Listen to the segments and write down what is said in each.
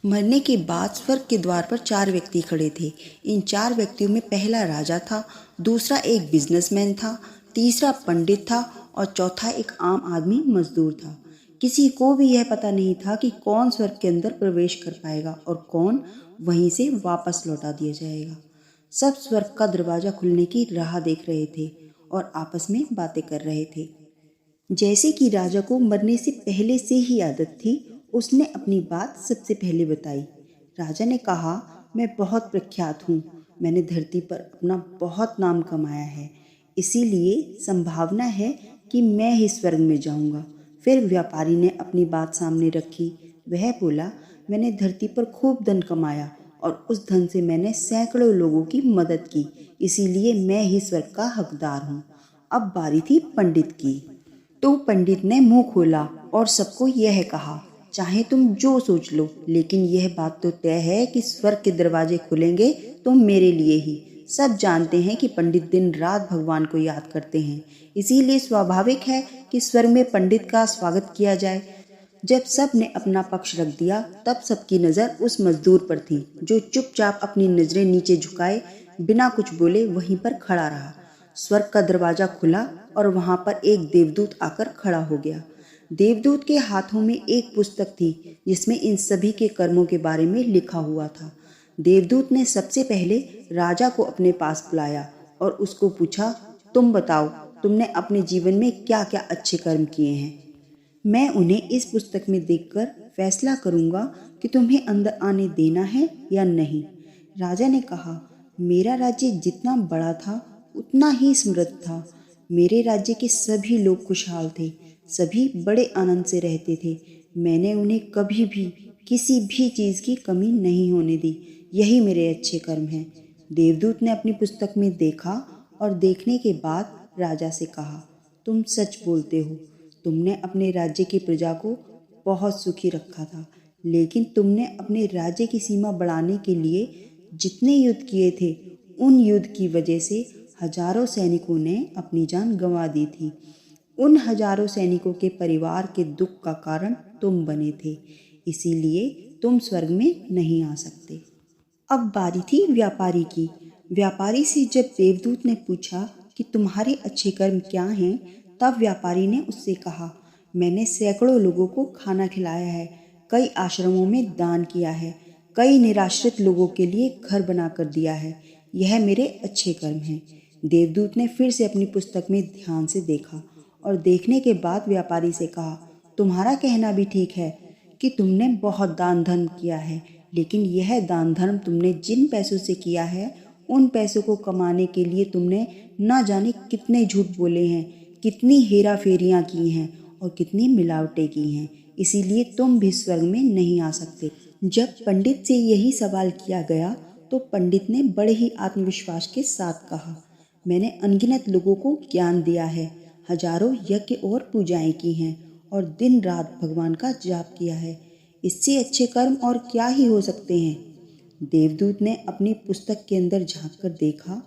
मरने के बाद स्वर्ग के द्वार पर 4 व्यक्ति खड़े थे। इन 4 व्यक्तियों में पहला राजा था, दूसरा एक बिजनेसमैन था, तीसरा पंडित था और चौथा एक आम आदमी मजदूर था। किसी को भी यह पता नहीं था कि कौन स्वर्ग के अंदर प्रवेश कर पाएगा और कौन वहीं से वापस लौटा दिया जाएगा। सब स्वर्ग का दरवाजा खुलने की राह देख रहे थे और आपस में बातें कर रहे थे। जैसे कि राजा को मरने से पहले से ही आदत थी, उसने अपनी बात सबसे पहले बताई। राजा ने कहा, मैं बहुत प्रख्यात हूँ, मैंने धरती पर अपना बहुत नाम कमाया है, इसीलिए संभावना है कि मैं ही स्वर्ग में जाऊँगा। फिर व्यापारी ने अपनी बात सामने रखी। वह बोला, मैंने धरती पर खूब धन कमाया और उस धन से मैंने सैकड़ों लोगों की मदद की, इसीलिए मैं ही स्वर्ग का हकदार हूँ। अब बारी थी पंडित की। तो पंडित ने मुंह खोला और सबको यह कहा, चाहे तुम जो सोच लो, लेकिन यह बात तो तय है कि स्वर्ग के दरवाजे खुलेंगे तो मेरे लिए ही। सब जानते हैं कि पंडित दिन रात भगवान को याद करते हैं, इसीलिए स्वाभाविक है कि स्वर्ग में पंडित का स्वागत किया जाए। जब सब ने अपना पक्ष रख दिया, तब सबकी नज़र उस मजदूर पर थी जो चुपचाप अपनी नजरें नीचे झुकाए बिना कुछ बोले वहीं पर खड़ा रहा। स्वर्ग का दरवाजा खुला और वहां पर एक देवदूत आकर खड़ा हो गया। देवदूत के हाथों में एक पुस्तक थी जिसमें इन सभी के कर्मों के बारे में लिखा हुआ था। देवदूत ने सबसे पहले राजा को अपने पास बुलाया और उसको पूछा, तुम बताओ, तुमने अपने जीवन में क्या क्या अच्छे कर्म किए हैं। मैं उन्हें इस पुस्तक में देखकर फैसला करूंगा कि तुम्हें अंदर आने देना है या नहीं। राजा ने कहा, मेरा राज्य जितना बड़ा था उतना ही समृद्ध था। मेरे राज्य के सभी लोग खुशहाल थे, सभी बड़े आनंद से रहते थे। मैंने उन्हें कभी भी किसी भी चीज़ की कमी नहीं होने दी। यही मेरे अच्छे कर्म हैं। देवदूत ने अपनी पुस्तक में देखा और देखने के बाद राजा से कहा, तुम सच बोलते हो। तुमने अपने राज्य की प्रजा को बहुत सुखी रखा था, लेकिन तुमने अपने राज्य की सीमा बढ़ाने के लिए जितने युद्ध किए थे, उन युद्ध की वजह से हजारों सैनिकों ने अपनी जान गंवा दी थी। उन हजारों सैनिकों के परिवार के दुख का कारण तुम बने थे, इसीलिए तुम स्वर्ग में नहीं आ सकते। अब बारी थी व्यापारी की। व्यापारी से जब देवदूत ने पूछा कि तुम्हारे अच्छे कर्म क्या हैं, तब व्यापारी ने उससे कहा, मैंने सैकड़ों लोगों को खाना खिलाया है, कई आश्रमों में दान किया है, कई निराश्रित लोगों के लिए घर बनाकर दिया है। यह मेरे अच्छे कर्म हैं। देवदूत ने फिर से अपनी पुस्तक में ध्यान से देखा और देखने के बाद व्यापारी से कहा, तुम्हारा कहना भी ठीक है कि तुमने बहुत दान धर्म किया है, लेकिन यह दान धर्म तुमने जिन पैसों से किया है, उन पैसों को कमाने के लिए तुमने न जाने कितने झूठ बोले हैं, कितनी हेरा फेरियाँ की हैं और कितनी मिलावटें की हैं, इसीलिए तुम भी स्वर्ग में नहीं आ सकते। जब पंडित से यही सवाल किया गया तो पंडित ने बड़े ही आत्मविश्वास के साथ कहा, मैंने अनगिनत लोगों को ज्ञान दिया है, हजारों यज्ञ और पूजाएं की हैं और दिन रात भगवान का जाप किया है। इससे अच्छे कर्म और क्या ही हो सकते हैं। देवदूत ने अपनी पुस्तक के अंदर झांक कर देखा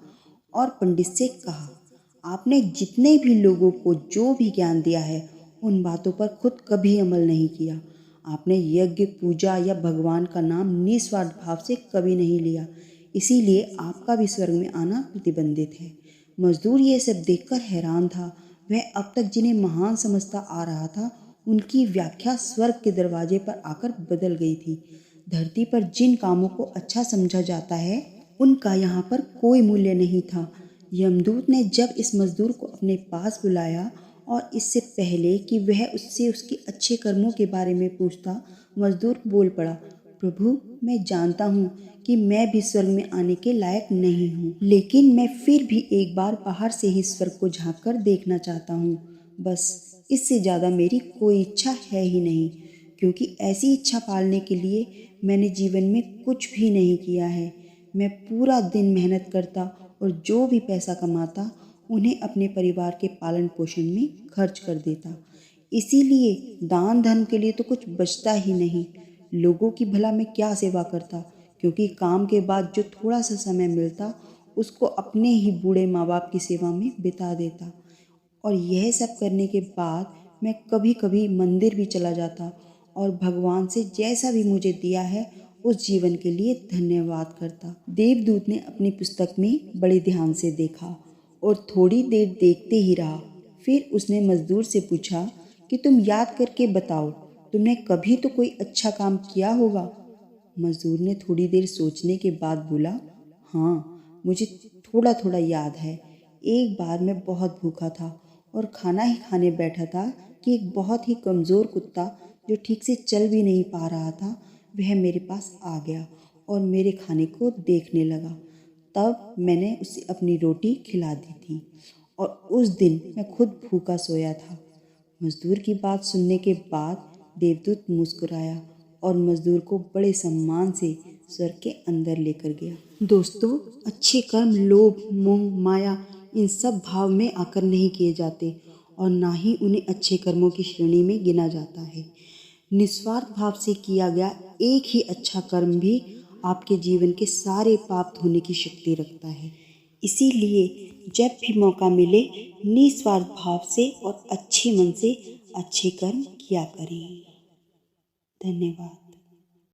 और पंडित से कहा, आपने जितने भी लोगों को जो भी ज्ञान दिया है, उन बातों पर खुद कभी अमल नहीं किया। आपने यज्ञ, पूजा या भगवान का नाम निस्वार्थ भाव से कभी नहीं लिया, इसीलिए आपका भी स्वर्ग में आना प्रतिबंधित है। मजदूर ये सब देखकर हैरान था। वह अब तक जिन्हें महान समझता आ रहा था, उनकी व्याख्या स्वर्ग के दरवाजे पर आकर बदल गई थी। धरती पर जिन कामों को अच्छा समझा जाता है, उनका यहाँ पर कोई मूल्य नहीं था। यमदूत ने जब इस मजदूर को अपने पास बुलाया और इससे पहले कि वह उससे उसके अच्छे कर्मों के बारे में पूछता, मजदूर बोल पड़ा, प्रभु, मैं जानता हूँ कि मैं भी स्वर्ग में आने के लायक नहीं हूँ, लेकिन मैं फिर भी एक बार बाहर से ही स्वर्ग को झांक कर देखना चाहता हूँ। बस इससे ज़्यादा मेरी कोई इच्छा है ही नहीं, क्योंकि ऐसी इच्छा पालने के लिए मैंने जीवन में कुछ भी नहीं किया है। मैं पूरा दिन मेहनत करता और जो भी पैसा कमाता उन्हें अपने परिवार के पालन पोषण में खर्च कर देता। इसीलिए दान धर्म के लिए तो कुछ बचता ही नहीं। लोगों की भला मैं क्या सेवा करता, क्योंकि काम के बाद जो थोड़ा सा समय मिलता उसको अपने ही बूढ़े माँ बाप की सेवा में बिता देता। और यह सब करने के बाद मैं कभी कभी मंदिर भी चला जाता और भगवान से जैसा भी मुझे दिया है उस जीवन के लिए धन्यवाद करता। देवदूत ने अपनी पुस्तक में बड़े ध्यान से देखा और थोड़ी देर देखते ही रहा। फिर उसने मजदूर से पूछा कि तुम याद करके बताओ, तुमने कभी तो कोई अच्छा काम किया होगा। मजदूर ने थोड़ी देर सोचने के बाद बोला, हाँ, मुझे थोड़ा थोड़ा याद है। एक बार मैं बहुत भूखा था और खाना ही खाने बैठा था कि एक बहुत ही कमज़ोर कुत्ता जो ठीक से चल भी नहीं पा रहा था, वह मेरे पास आ गया और मेरे खाने को देखने लगा। तब मैंने उसे अपनी रोटी खिला दी थी और उस दिन मैं खुद भूखा सोया था। मजदूर की बात सुनने के बाद देवदूत मुस्कुराया और मजदूर को बड़े सम्मान से स्वर्ग के अंदर लेकर गया। दोस्तों, अच्छे कर्म लोभ, मोह, माया इन सब भाव में आकर नहीं किए जाते और ना ही उन्हें अच्छे कर्मों की श्रेणी में गिना जाता है। निस्वार्थ भाव से किया गया एक ही अच्छा कर्म भी आपके जीवन के सारे पाप धोने की शक्ति रखता है। इसीलिए जब भी मौका मिले निस्वार्थ भाव से और अच्छे मन से अच्छे कर्म किया करें। धन्यवाद।